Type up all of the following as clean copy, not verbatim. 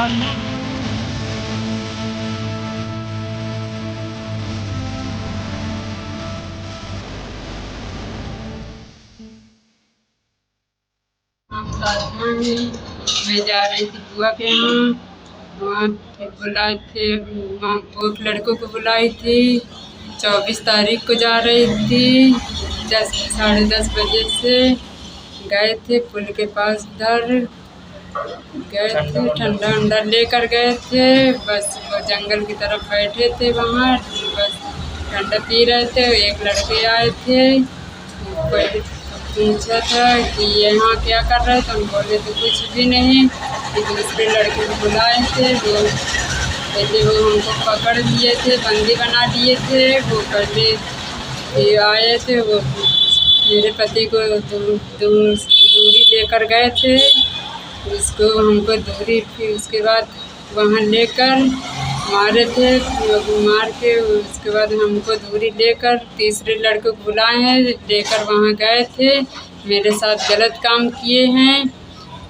मैं जा रही थी बुआ के यहाँ, वहाँ बुलाए थे, वहाँ बहुत लड़कों को बुलाई थी। 24 तारीख को जा रही थी, 10 साढ़े 10 बजे से गए थे पुल के पास, उधर गए थे, ठंडा वंडा लेकर गए थे। बस वो जंगल की तरफ बैठे थे, वहाँ बस ठंडा पी रहे थे। एक लड़के आए थे, कोई पूछा था कि यहाँ क्या कर रहे थे, हम बोले तो कुछ भी नहीं। कि दूसरे लड़के को बुलाए थे, वो पहले वो हमको पकड़ लिए थे, बंदी बना लिए थे। वो पहले ये आए थे, वो मेरे पति को दूरी लेकर गए थे, उसको हमको दूरी, फिर उसके बाद वहाँ लेकर मारे थे। मार के उसके बाद हमको दूरी लेकर तीसरे लड़के को बुलाए हैं, लेकर वहाँ गए थे। मेरे साथ गलत काम किए हैं।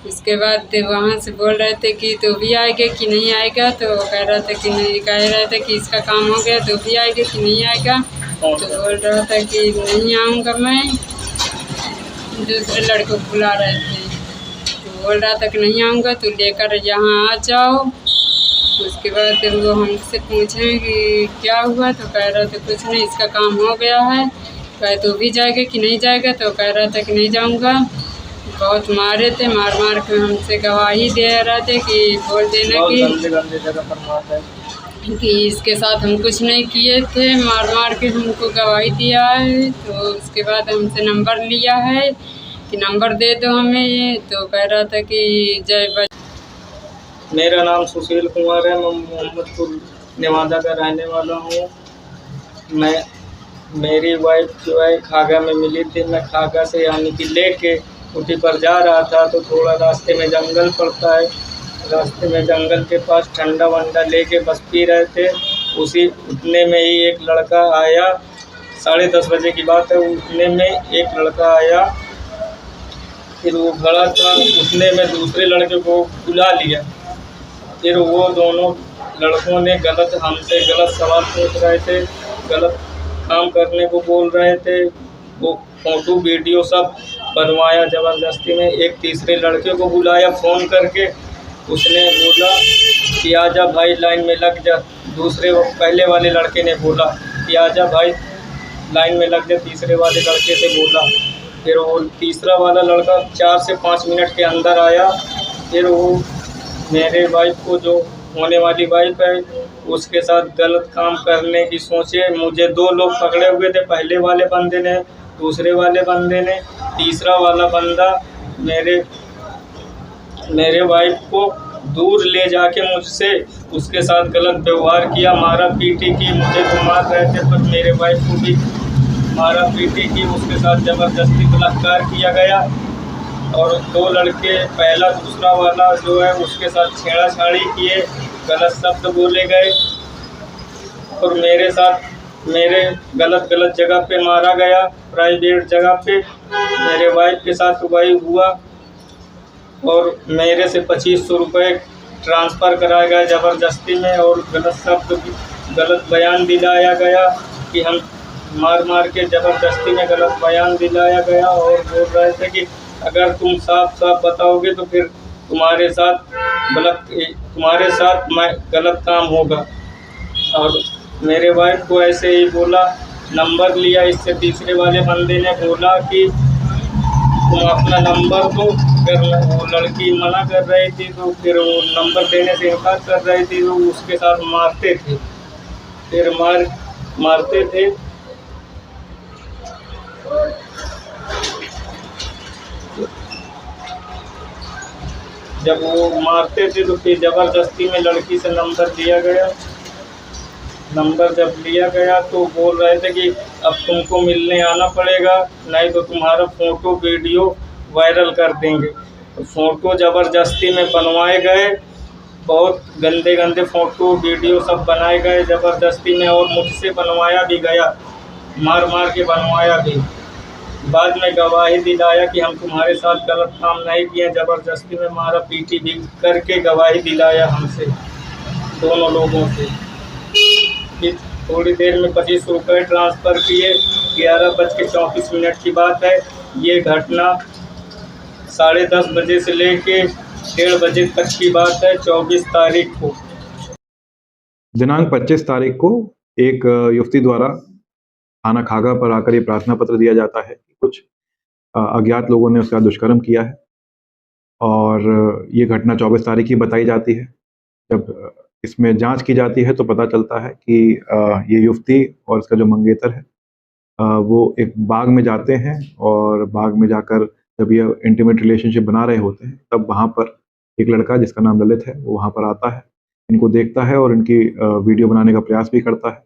उसके बाद वहाँ से बोल रहे थे कि तो भी आएगा कि नहीं आएगा, तो कह रहा था कि नहीं, कह रहे थे कि इसका काम हो गया तो भी आएगा कि नहीं आएगा। तो बोल रहा था कि नहीं आऊँगा मैं। दूसरे लड़के को बुला रहे थे, तो बोल रहा था कि नहीं आऊँगा, तो लेकर यहाँ आ जाओ। उसके बाद वो हमसे पूछे कि क्या हुआ, तो कह रहा था कुछ नहीं, इसका काम हो गया है। कहे तो भी जाएगा कि नहीं जाएगा, तो कह रहा था कि नहीं जाऊँगा। बहुत मारे थे, मार मार के हमसे गवाही दे रहे थे कि बोल देना कि इसके साथ हम कुछ नहीं किए थे। मार मार के हमको गवाही दिया है। तो उसके बाद हमसे नंबर लिया है कि नंबर दे दो हमें ये। तो कह रहा था कि जय। मेरा नाम सुशील कुमार है, मैं मोहम्मदपुर नेवादा का रहने वाला हूँ। मेरी वाइफ जो है खागा में मिली थी। मैं खागा से यानी कि लेके ऊटी पर जा रहा था, तो थोड़ा रास्ते में जंगल पड़ता है। रास्ते में जंगल के पास ठंडा वंडा लेके बस पी रहे थे। उतने में ही एक लड़का आया, 10:30 बजे की बात है। उतने में एक लड़का आया, फिर वो खड़ा था, उतने में दूसरे लड़के को बुला लिया। फिर वो दोनों लड़कों ने हमसे गलत सवाल पूछ रहे थे, गलत काम करने को बोल रहे थे। वो फ़ोटो वीडियो सब बनवाया ज़बरदस्ती में। एक तीसरे लड़के को बुलाया फ़ोन करके, उसने बोला कि आजा भाई लाइन में लग जा। पहले वाले लड़के ने बोला कि आजा भाई लाइन में लग जा, तीसरे वाले लड़के से बोला। फिर वो तीसरा वाला लड़का 4 से 5 मिनट के अंदर आया। फिर वो मेरे वाइफ को, जो होने वाली वाइफ है, उसके साथ गलत काम करने की सोचे। मुझे 2 लोग पकड़े हुए थे, पहले वाले बंदे ने, दूसरे वाले बंदे ने। तीसरा वाला बंदा मेरे वाइफ को दूर ले जाके मुझसे उसके साथ गलत व्यवहार किया, मारा पीटी की। मुझे तो मार रहे थे, पर मेरे वाइफ को भी मारा पीटी की। उसके साथ ज़बरदस्ती बलात्कार किया गया। और 2 लड़के, पहला दूसरा वाला जो है, उसके साथ छेड़ाछाड़ी किए, गलत शब्द बोले गए। और मेरे गलत जगह पे मारा गया, प्राइवेट जगह पे। मेरे वाइफ के साथ वही हुआ। और मेरे से 2500 रुपये ट्रांसफ़र कराया गया ज़बरदस्ती में। और गलत बयान दिलाया गया कि हम मार के ज़बरदस्ती में गलत बयान दिलाया गया। और बोल रहे थे कि अगर तुम साफ बताओगे तो फिर तुम्हारे साथ मैं गलत काम होगा। और मेरे वाइफ को ऐसे ही बोला, नंबर लिया इससे। तीसरे वाले बंदे ने बोला कि तुम अपना नंबर दो। वो लड़की मना कर रही थी, तो फिर वो नंबर देने से इनकार कर रही थी। तो उसके साथ मारते थे, फिर मारते थे। जब वो मारते थे तो फिर ज़बरदस्ती में लड़की से नंबर दिया गया। नंबर जब लिया गया तो बोल रहे थे कि अब तुमको मिलने आना पड़ेगा, नहीं तो तुम्हारा फ़ोटो वीडियो वायरल कर देंगे। तो फ़ोटो ज़बरदस्ती में बनवाए गए, बहुत गंदे फ़ोटो वीडियो सब बनाए गए ज़बरदस्ती में। और मुझसे बनवाया भी गया, मार के बनवाया भी। बाद में गवाही दिलाया कि हम तुम्हारे साथ गलत काम नहीं किए, ज़बरदस्ती में मारा पीटी भी करके गवाही दिलाया हमसे, दोनों लोगों से। फिर थोड़ी देर में 25 रुपये ट्रांसफ़र किए। 11:34 की बात है। ये घटना 10:30 बजे से लेके 1:30 बजे तक की बात है, 24 तारीख को। दिनांक 25 तारीख को एक युवती द्वारा थाना खागा पर आकर ये प्रार्थना पत्र दिया जाता है कि कुछ अज्ञात लोगों ने उसका दुष्कर्म किया है और ये घटना 24 तारीख की बताई जाती है। जब इसमें जांच की जाती है तो पता चलता है कि ये युवती और इसका जो मंगेतर है वो एक बाग में जाते हैं और बाग में जाकर जब ये इंटीमेट रिलेशनशिप बना रहे होते हैं तब वहाँ पर एक लड़का जिसका नाम ललित है वो वहाँ पर आता है, इनको देखता है और इनकी वीडियो बनाने का प्रयास भी करता है।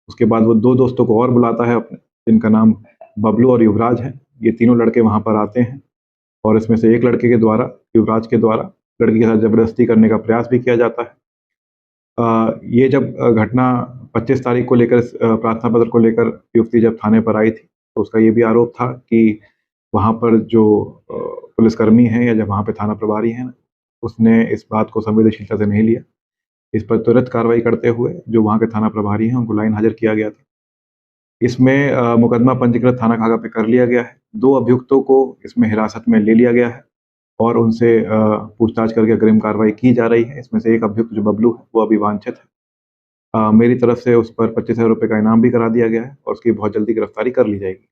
उसके बाद वो 2 दोस्तों को और बुलाता है अपने, जिनका नाम बबलू और युवराज है। ये तीनों लड़के वहाँ पर आते हैं और इसमें से एक लड़के के द्वारा, युवराज के द्वारा लड़की के साथ ज़बरदस्ती करने का प्रयास भी किया जाता है। ये जब घटना 25 तारीख को लेकर प्रार्थना पत्र को लेकर युवती जब थाने पर आई थी, तो उसका ये भी आरोप था कि वहाँ पर जो पुलिसकर्मी हैं या जब वहाँ पे थाना प्रभारी हैं, उसने इस बात को संवेदनशीलता से नहीं लिया। इस पर त्वरित कार्रवाई करते हुए जो वहाँ के थाना प्रभारी हैं, उनको लाइन हाज़िर किया गया था। इसमें मुकदमा पंजीकृत थाना खागा पे कर लिया गया है। 2 अभियुक्तों को इसमें हिरासत में ले लिया गया है और उनसे पूछताछ करके अग्रिम कार्रवाई की जा रही है। इसमें से एक अभियुक्त जो बबलू है, वो अभी वांछित है। मेरी तरफ से उस पर 25,000 रुपये का इनाम भी करा दिया गया है और उसकी बहुत जल्दी गिरफ्तारी कर ली जाएगी।